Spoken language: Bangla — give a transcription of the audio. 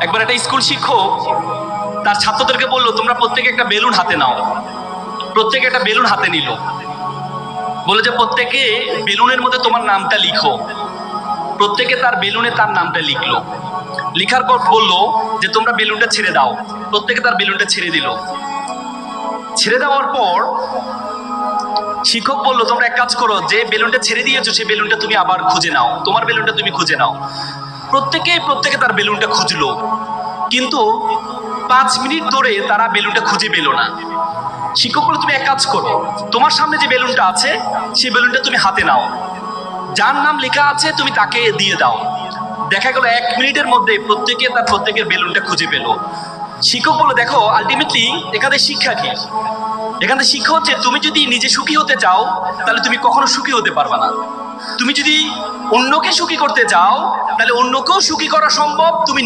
একবার একটা স্কুল শিক্ষক তার ছাত্রদেরকে বললো, তোমরা প্রত্যেকে একটা বেলুন হাতে নাও। প্রত্যেকে একটা বেলুন হাতে নিল, বলে যে প্রত্যেকে বেলুনের মধ্যে তোমার নামটা লিখো। প্রত্যেকে তার বেলুনে তার নামটা লিখলো। লিখার পর বললো যে তোমরা বেলুনটা ছেড়ে দাও। প্রত্যেকে তার বেলুনটা ছেড়ে দিল। ছেড়ে দেওয়ার পর শিক্ষক বললো, তোমরা এক কাজ করো, যে বেলুনটা ছেড়ে দিয়েছো সেই বেলুনটা তুমি আবার খুঁজে নাও, তোমার বেলুনটা তুমি খুঁজে নাও। প্রত্যেকে তার বেলুনটা খুঁজলো, কিন্তু 5 মিনিট ধরে তারা বেলুনটা খুঁজে পেল না। শিক্ষক বলল, তুমি এক কাজ করো, তোমার সামনে যে বেলুনটা আছে সেই বেলুনটা তুমি হাতে নাও, যার নাম লেখা আছে তুমি তাকে দিয়ে দাও। দেখা গেল 1 মিনিটের মধ্যে প্রত্যেকে তার প্রত্যেকের বেলুনটা খুঁজে পেল। শিক্ষক বলল, দেখো আলটিমেটলি এখানে শিক্ষা কি? এখানে শিক্ষা হচ্ছে, তুমি যদি নিজে সুখী হতে চাও তাহলে তুমি কখনো সুখী হতে পারবে না। তুমি যদি অন্যকে সুখী করতে চাও তাহলে অন্যকেও সুখী করা সম্ভব। তুমি